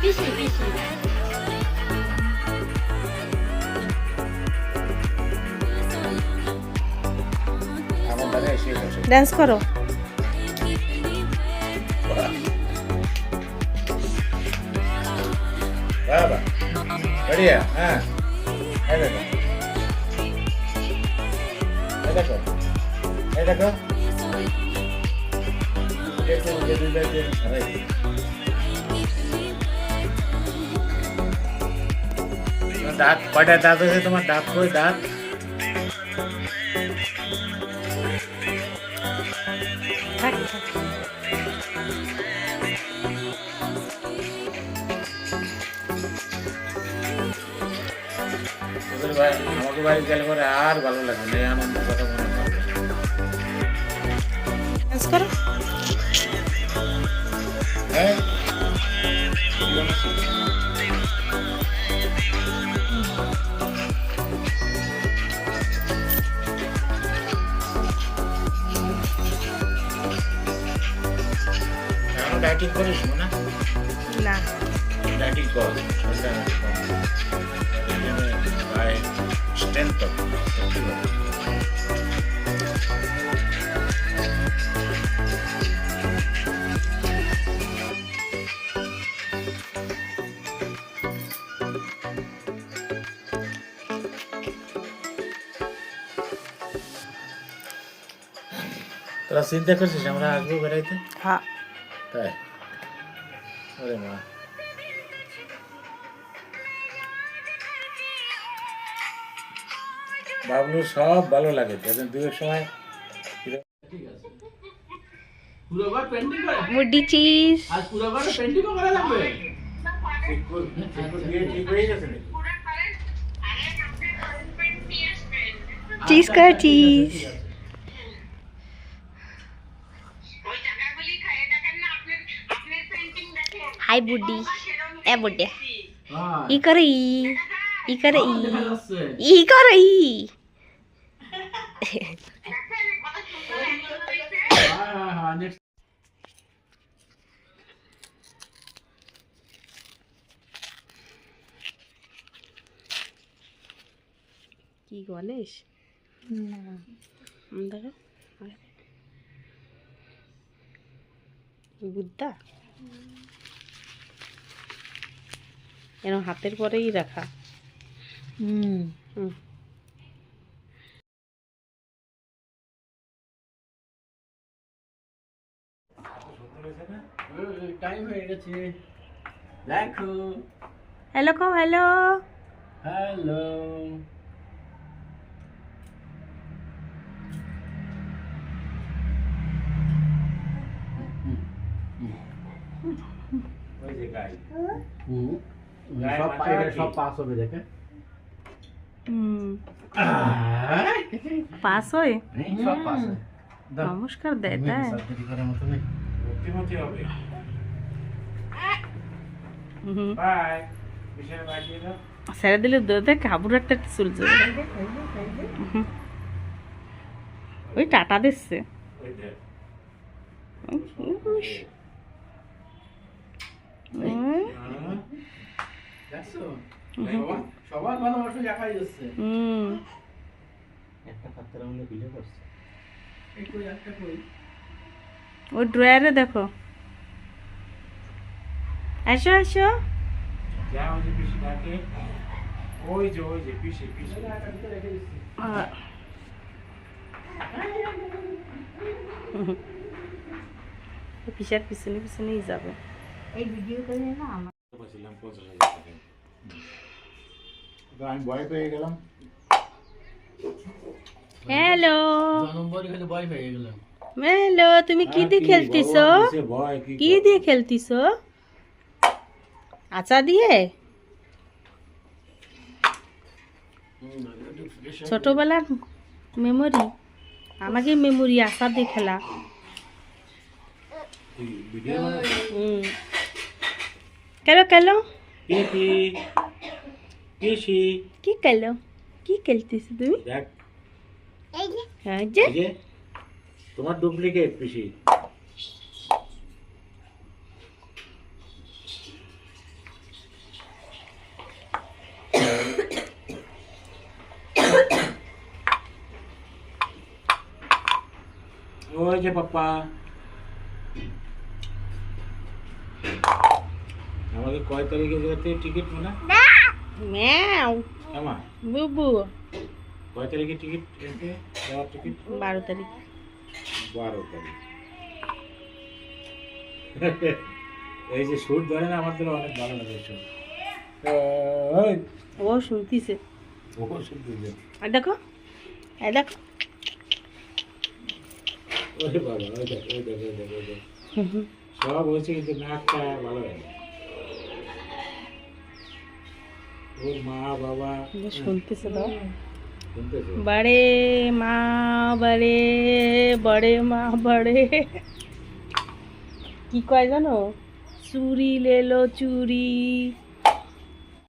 পিসি পিসি আমার দাদা এসে গেছে ডান্স করো। বাবা बढ़िया হ্যাঁ এই দেখো এই দেখো এই দেখো দেখো যেদিন দেখেন সারাই দাঁত কয়টা দাঁত আছে তোমার দাঁত কই দাঁত থাক, থাক। তোদের ভাই আমাকে বাড়ি গেলে পরে আর ভালো লাগবে না এই আনন্দ কথা মনে পড়বে ডান্স করো। হ্যাঁ ডায়েটিং করিস না না ডায়েটিং কর বাই স্ট্রেংথ তোরা চিন্তা করছিস আমরা আসবো বেড়াইতে হ্যাঁ তাই ওরে মা বাবলুর সব ভালো লাগে দেখেন দুয়ের সময় পুরো ঘর পেন্টিং করে মুডি চিজ আজ পুরো ঘর পেন্টিং করা লাগবে ঠিক হয়ে গেছে নাকি? চিজ কর চিজ। হাই বুডি এ বুডি হ্যাঁ ই করে ই করে দেখা যাচ্ছে ই করে হ্যাঁ হ্যাঁ নেক্সট কি গণেশ দেখো বুদ্ধা এরকম হাতের পরেই রাখা। হুম টাইম হয়ে গেছে দেখো হ্যালো কো হ্যালো। হ্যালো ওই যে গাই সব সব পাস হবে দেখে পাস হয় সব পাস হয় নমস্কার দেয় তাই সার্জারি করার মতো নেই ভক্তিমতি হবে বাই বিশাল বাই দিয়ে দাও ছেড়ে দিলে দেখ হাবুর একটা চুল যাবে। ওই টাটা দিচ্ছে ওই দেখ দেখছো সবার ভালোবাসা দেখাই যাচ্ছে একটা খাত্তার আমরা বিলে করছে এই কই একটা কই ওই ড্রয়ারে দেখো। আসো আসো যা ওই যে পিসি ডাকে ওই যে পিসি পিসি পিসার পিছনে পিছনেই যাবে। এই ভিডিও করে না আমার বলছিলাম 50,000 টাকা তো আমি ভয় পেয়ে গেলাম হ্যালো নম্বরই খালি বয় হয়ে গেল হ্যালো তুমি কি দিয়ে খেলতিছো? ভয় কি দিয়ে খেলতিছো? আচা দিয়ে? ছোটবেলার মেমোরি আমাকে মেমোরি আচা দিয়ে খেলা। ভিডিও কেলো কেলো পিসি পিসি কি কেলো কি খেলতিছো তুমি? দেখ হ্যাঁ যে এই যে তোমার ডুপ্লিকেট পিসি হয়েছে পাপ্পা। আমাকে কয় তারিখে যেতে টিকিট মানে ম্যাও আমা বুবু কয় তারিখে টিকিট এতে যাওয়ার টিকিট 12 তারিখ 12 তারিখ। এই যে সুর ধরে না আমার তো অনেক ভালো লাগে সুর। ওই ও শুনতিছে ও সুর দিবে। আর দেখো ওরে বাবা ওই দেখ ওই দেখ ওই দেখ ওই দেখ সব হয়েছে কিন্তু নাকটা ভালো লাগে। ওর মা বাবা শুনতেছে দাও শুনতেছে बड़े माँ बड़े माँ बड़े কি কয় জানো চুরি লেলো চুরি